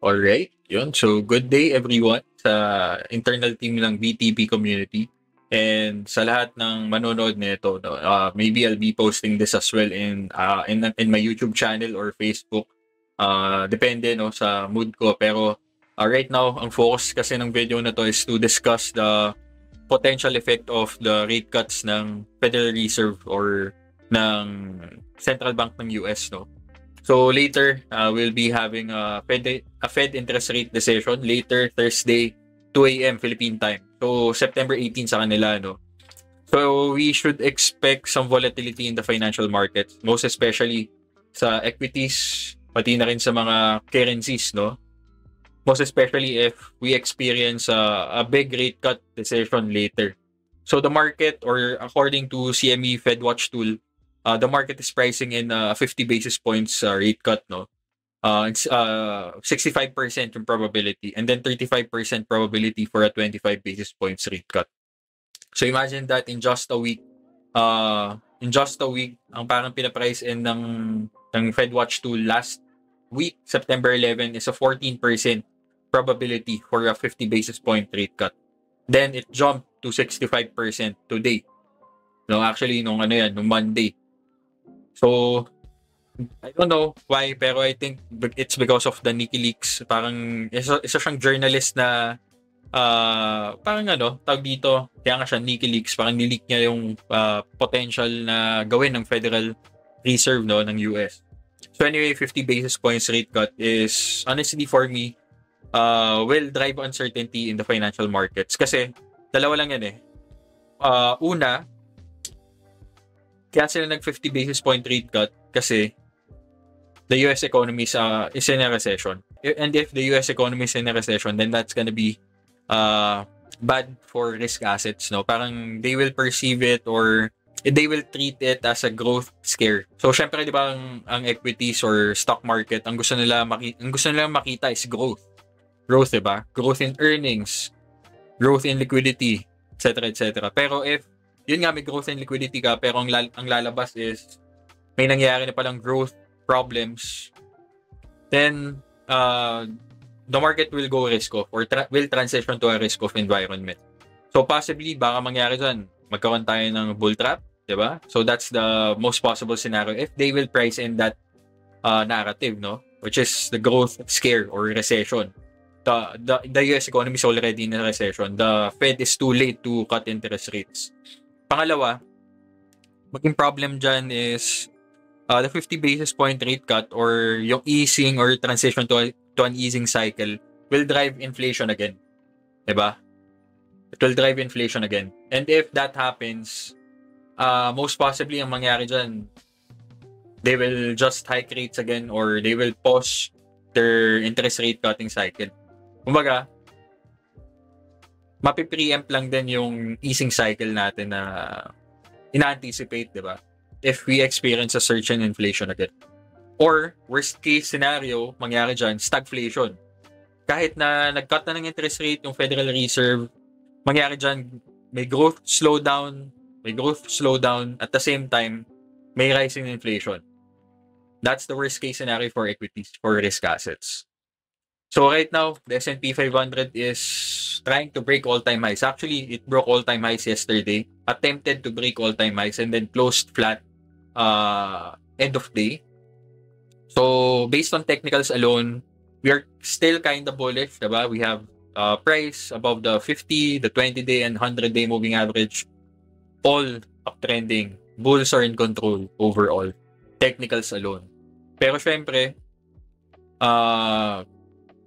Alright, yun. So, good day everyone sa internal team ng BTP community. And sa lahat ng manonood nito, no, maybe I'll be posting this as well in my YouTube channel or Facebook. Depende no sa mood ko. Pero right now, ang focus kasi ng video na to is to discuss the potential effect of the rate cuts ng Federal Reserve or ng Central Bank ng US, no. So later, we'll be having a Fed interest rate decision later Thursday, 2 a.m. Philippine time. So September 18 sa kanila, no? So we should expect some volatility in the financial markets, most especially sa equities, pati na rin sa mga currencies, no? Most especially if we experience a big rate cut decision later. So the market, or according to CME FedWatch tool, the market is pricing in a 50 basis points rate cut, no? It's 65% yung probability, and then 35% probability for a 25 basis points rate cut. So imagine that in just a week, ang parang pinaprice in ng FedWatch tool last week, September 11, is a 14% probability for a 50 basis point rate cut. Then it jumped to 65% today. No, actually, nung Monday. So, I don't know why, pero I think it's because of the Nikki Leaks. Parang isa siyang journalist na parang tawag dito, kaya nga siya Nikki Leaks, parang nileak niya yung potential na gawin ng Federal Reserve, no, ng US. So anyway, 50 basis points rate cut is honestly for me will drive uncertainty in the financial markets kasi dalawa lang yan eh. Una, kaya sila nag 50 basis point rate cut kasi the US economy is in a recession. And if the US economy is in a recession, then that's gonna be bad for risk assets, no? Parang they will perceive it, or they will treat it as a growth scare. So syempre, di ba, ang equities or stock market, ang gusto nila makita is growth. Growth, di ba? Growth in earnings, growth in liquidity, etc. etc. Pero if yun nga, may growth and liquidity ka, pero ang lalabas is may nangyayari na palang growth problems, then the market will go risk off, or will transition to a risk off environment. So possibly, baka mangyari dyan, magkaroon tayo ng bull trap, diba? So that's the most possible scenario if they will price in that narrative, no? Which is the growth scare or recession. The US economy is already in a recession. The Fed is too late to cut interest rates. Pangalawa, maging problem dyan is the 50 basis point rate cut, or yung easing or transition to an easing cycle, will drive inflation again. Diba? It will drive inflation again. And if that happens, most possibly ang mangyari dyan, they will just hike rates again, or they will pause their interest rate cutting cycle. Kumbaga, mapipreempt lang din yung easing cycle natin na ina-anticipate, di ba? If we experience a surge in inflation again. Or, worst case scenario, mangyari dyan, stagflation. Kahit na nag-cut na ng interest rate yung Federal Reserve, mangyari dyan, may growth slowdown, at the same time, may rising inflation. That's the worst case scenario for equities, for risk assets. So right now, the S&P 500 is trying to break all-time highs. Actually, it broke all-time highs yesterday, attempted to break all-time highs, and then closed flat end of day. So based on technicals alone, we are still kind of bullish, diba? We have price above the 50, the 20-day, and 100-day moving average, all uptrending. Bulls are in control overall. Technicals alone. Pero syempre,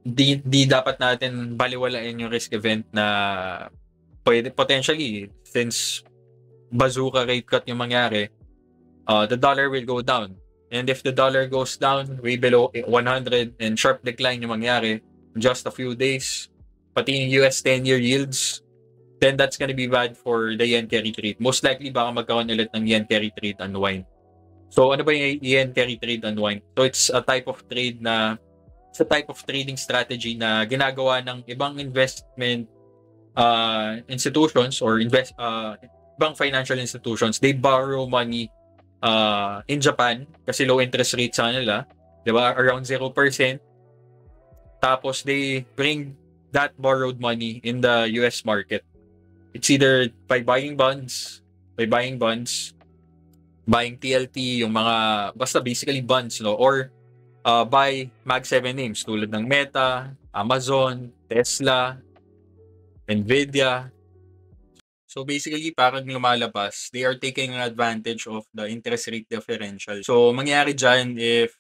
di dapat natin baliwalain yung risk event na pwede potentially, since bazooka rate cut yung mangyari, the dollar will go down. And if the dollar goes down way below 100 and sharp decline yung mangyari in just a few days, pati yung US 10-year yields, then that's gonna be bad for the yen carry trade. Most likely, baka magkaroon ulit ng yen carry trade unwind. So ano ba yung yen carry trade unwind? So it's a type of trading strategy na ginagawa ng ibang investment institutions, or ibang financial institutions. They borrow money in Japan kasi low interest rate sa nila, 'di ba? Around 0%. Tapos they bring that borrowed money in the US market. It's either by buying bonds, buying TLT, yung mga, basta basically bonds, no? Or buy Mag 7 names tulad ng Meta, Amazon, Tesla, Nvidia. So basically, parang lumalabas, they are taking advantage of the interest rate differential. So mangyari dyan if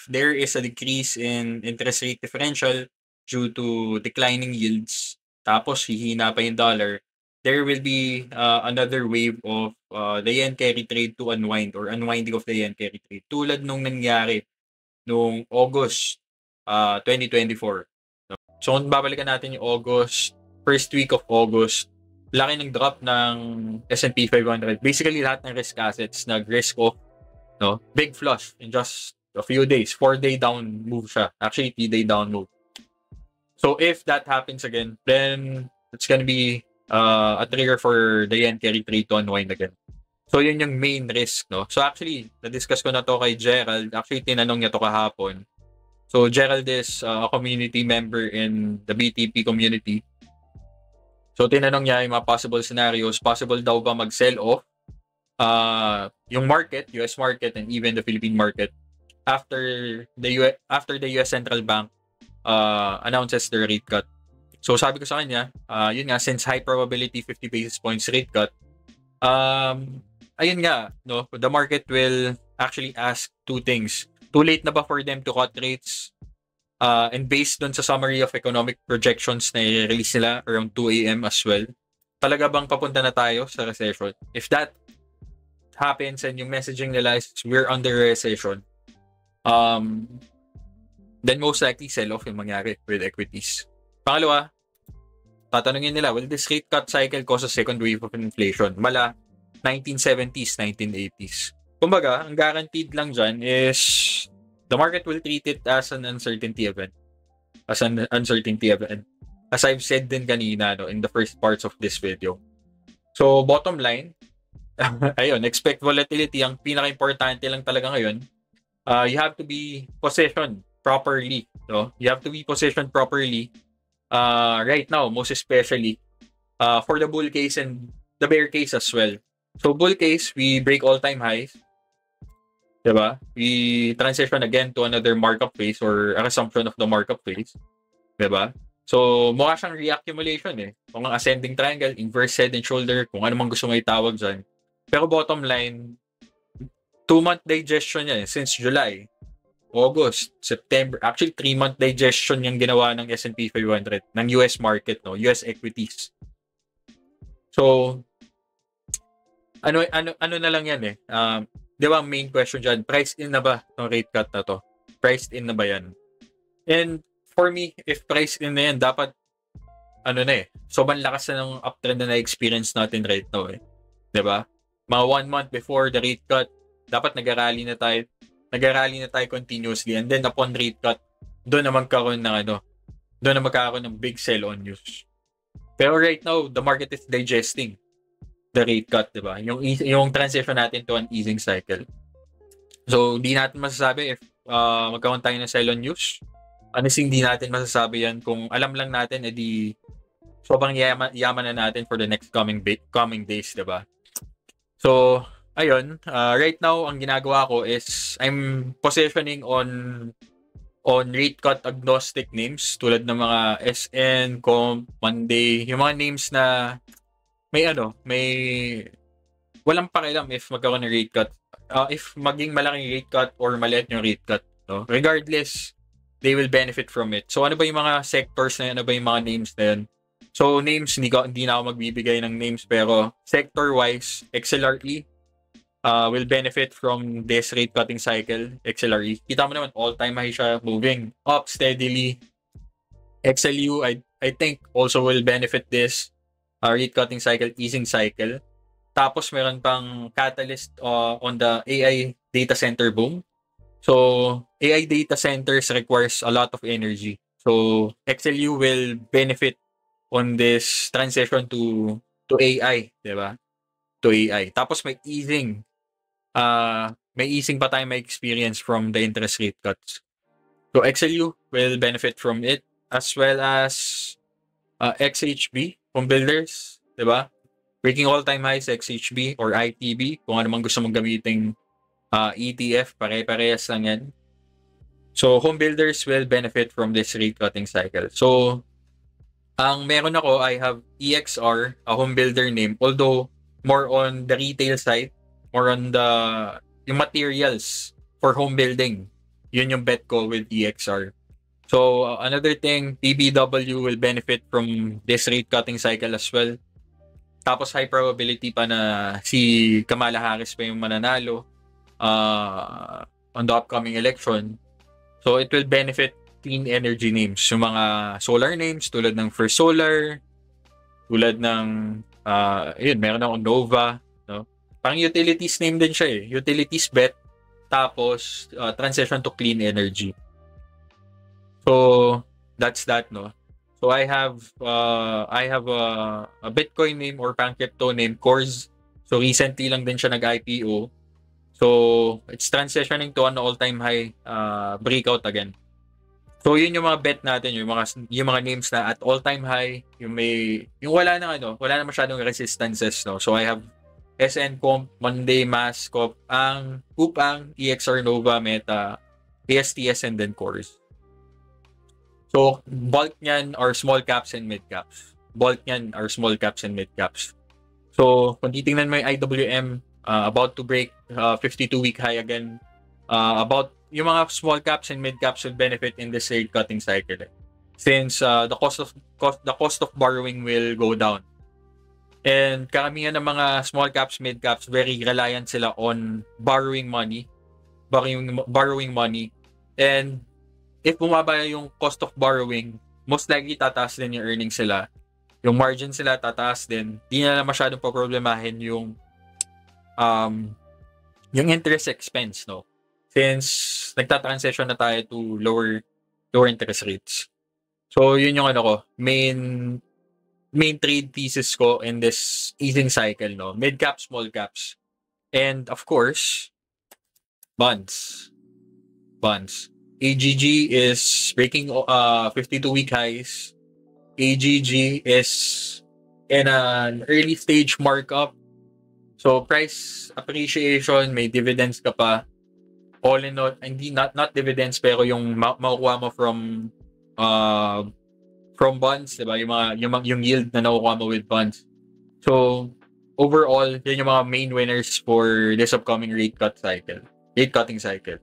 there is a decrease in interest rate differential due to declining yields, tapos hihina pa yung dollar, there will be another wave of the yen carry trade to unwind or unwinding of the yen carry trade. Tulad nung nangyari nung August 2024. So kung babalikan natin yung August, first week of August, laki ng drop ng S&P 500. Basically, lahat ng risk assets nag-risk off, no? Big flush in just a few days. 4-day down move siya. Actually, 3-day down move. So if that happens again, then it's gonna be a trigger for the yen carry trade to unwind again. So yun yung main risk, no? So actually, na-discuss ko na to kay Gerald. Actually, tinanong niya to kahapon. So Gerald is a community member in the BTP community. So tinanong niya yung mga possible scenarios. Possible daw ba mag-sell off yung market, US market, and even the Philippine market after the US Central Bank announces their rate cut. So sabi ko sa kanya, yun nga, since high probability 50 basis points rate cut, ayun nga, no, the market will actually ask two things. Too late na ba for them to cut rates? And based dun sa summary of economic projections na i-release nila around 2 a.m. as well, talaga bang papunta na tayo sa recession? If that happens and yung messaging nila is we're under recession, then most likely sell-off yung mangyari with equities. Pangalawa, tatanungin nila, will this rate cut cycle cause a second wave of inflation? Mala 1970s, 1980s. Kumbaga, ang guaranteed lang dyan is the market will treat it as an uncertainty event. As I've said din kanina, no, in the first parts of this video. So, bottom line, ayun, expect volatility. Ang pinaka-importante lang talaga ngayon, you have to be positioned properly. No? You have to be positioned properly right now, most especially for the bull case and the bear case as well. So, bull case, we break all-time highs. Diba? We transition again to another markup phase or a resumption of the markup phase. Diba? So, mukha siyang reaccumulation eh. Kung ang ascending triangle, inverse head and shoulder, kung ano mang gusto may tawag dyan. Pero bottom line, 2-month digestion yan eh, since July, August, September. Actually, 3-month digestion yung ginawa ng S&P 500, ng US market, no? US equities. So, ano na lang yan eh. Di ba, main question dyan, priced in na ba ng rate cut na to? Priced in na ba yan? And for me, if priced in na yan, dapat, sobrang lakas na ng uptrend na na-experience natin right now eh. Di ba? Mga 1 month before the rate cut, dapat nag-rally na tayo continuously, and then upon rate cut, doon na magkaroon ng big sell on news. Pero right now, the market is digesting the rate cut, di ba? Yung transition natin to an easing cycle. So, di natin masasabi if magkaroon tayo ng sell on news. Honestly, hindi natin masasabi yan. Kung alam lang natin, edi sobrang yaman na natin for the next coming days, di ba? So, ayun. Right now, ang ginagawa ko is I'm positioning on rate cut agnostic names tulad ng mga SN, Comp, Monday, yung mga names na may walang pakialam if magkaroon ng rate cut. If maging malaking rate cut or maliit yung rate cut, no? Regardless, they will benefit from it. So ano ba yung mga sectors na yun? Ano ba yung mga names na yun? So names, hindi na ako magbibigay ng names, pero sector-wise, XLRE will benefit from this rate cutting cycle. XLRE, kita mo naman, all-time high siya, moving up steadily. XLU, I think also will benefit this rate cutting cycle, easing cycle. Tapos meron pang catalyst on the AI data center boom. So AI data centers requires a lot of energy. So XLU will benefit on this transition to AI, 'di ba? To AI. Tapos may easing pa tayo may experience from the interest rate cuts. So XLU will benefit from it, as well as XHB, home builders, di ba? Breaking all-time highs, XHB or ITB, kung ano man gusto mong gamiting ETF, pare-parehas lang yan. So, home builders will benefit from this rate cutting cycle. So, ang meron ako, I have EXR, a home builder name, although more on the retail side, more on yung materials for home building. Yun yung bet ko with EXR. So, another thing, PBW will benefit from this rate cutting cycle as well. Tapos high probability pa na si Kamala Harris pa yung mananalo on the upcoming election. So, it will benefit clean energy names. Yung mga solar names tulad ng First Solar, tulad ng, meron akong Nova. No? Parang utilities name din siya eh. Utilities bet, tapos transition to clean energy. So, that's that, no? So, I have a Bitcoin name or pang crypto name, Cors. So, recently lang din siya nag-IPO. So, it's transitioning to an all-time high breakout again. So, yun yung mga bet natin, yung mga names na at all-time high, yung wala na masyadong resistances, no? So, I have SN Comp, Monday, Mass, Ang, Kupang, EXR Nova, Meta, ASTS, and then Cores. So, bulk niyan are small caps and mid caps. So, kung titingnan mo yung IWM, about to break 52-week high again, about yung mga small caps and mid caps will benefit in this rate cutting cycle. Since the cost of borrowing will go down. And karamihan ng mga small caps, mid caps, very reliant sila on borrowing money. And if bumaba yung cost of borrowing, most likely tataas din yung earnings sila. Yung margin sila tataas din. Di na masyadong problemahin yung interest expense, no? Since nagta-transition na tayo to lower interest rates. So, yun yung main trade thesis ko in this easing cycle, no? Mid caps, small caps. And of course, bonds. AGG is breaking 52-week highs. AGG is in an early stage markup. So, price appreciation, may dividends ka pa. All in all, hindi not dividends pero yung makukuha mo from bonds, 'di ba? Yung yield na nakukuha mo with bonds. So, overall, yun yung mga main winners for this upcoming rate cutting cycle.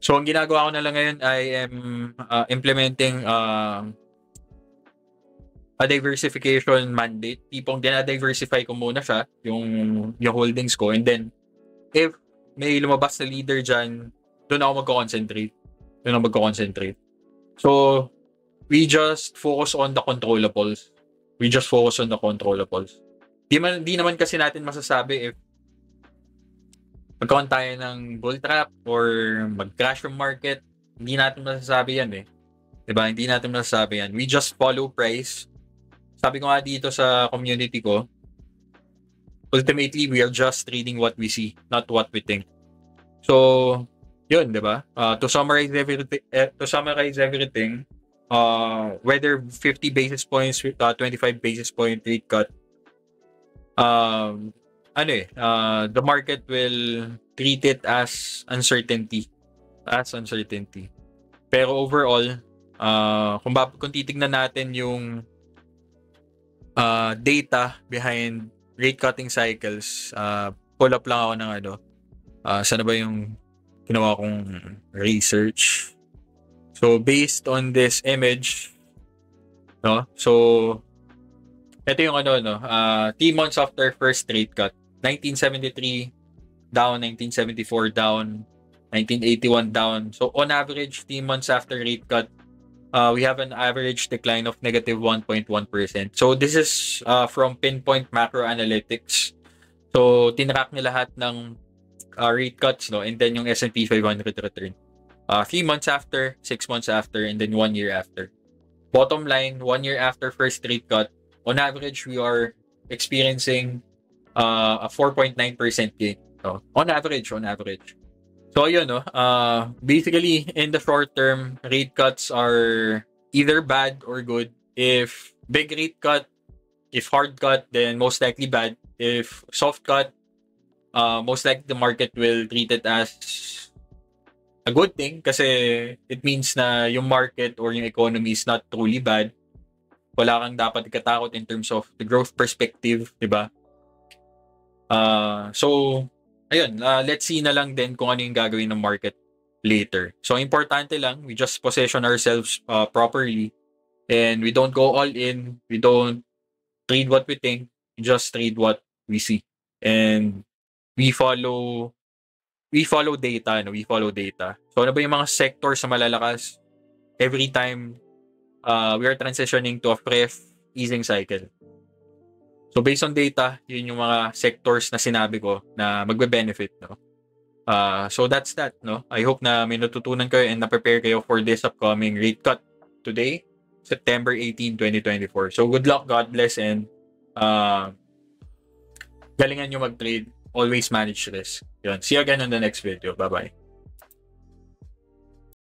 So, ang ginagawa ko na lang ngayon, I am implementing a diversification mandate. Tipong dinadiversify ko muna siya, yung holdings ko. And then, if may lumabas na leader dyan, doon ako magko-concentrate. So, we just focus on the controllables. Di naman kasi natin masasabi if magkaroon tayo ng bull trap or mag-crash yung market. Hindi natin masasabi yan eh. Diba? Hindi natin masasabi yan. We just follow price. Sabi ko nga dito sa community ko, ultimately, we are just trading what we see, not what we think. So, yun, di ba? To summarize everything, whether 50 basis points, 25 basis point rate cut, the market will treat it as uncertainty. Pero overall, kung titignan natin yung data behind rate cutting cycles, pull up lang ako ng sana ba yung ginawa kong research. So based on this image, no? So ito yung 3 months after first rate cut. 1973 down, 1974 down, 1981 down. So on average, 3 months after rate cut, we have an average decline of negative 1.1%. So this is from Pinpoint Macro Analytics. So tinrack niya lahat ng rate cuts, no? And then yung S&P 500 return. 3 months after, 6 months after, and then 1 year after. Bottom line, 1 year after first rate cut, on average, we are experiencing a 4.9% gain. No? On average. So ayun, no? Basically, in the short term, rate cuts are either bad or good. If big rate cut, if hard cut, then most likely bad. If soft cut, most likely the market will treat it as a good thing kasi it means na yung market or yung economy is not truly bad. Wala kang dapat ikatakot in terms of the growth perspective, di ba? So, ayun, let's see na lang din kung ano yung gagawin ng market later. So, importante lang, we just position ourselves properly and we don't go all in. We don't trade what we think. We just trade what we see. And we follow data, no? We follow data. So, ano ba yung mga sectors sa malalakas? Every time we are transitioning to a fresh easing cycle. So based on data, yun yung mga sectors na sinabi ko na magbe-benefit, no? So that's that, no? I hope na may natutunan kayo and na-prepare kayo for this upcoming rate cut today, September 18, 2024. So good luck, God bless, and galingan nyo mag-trade. Always manage risk. Yun. See you again on the next video. Bye-bye.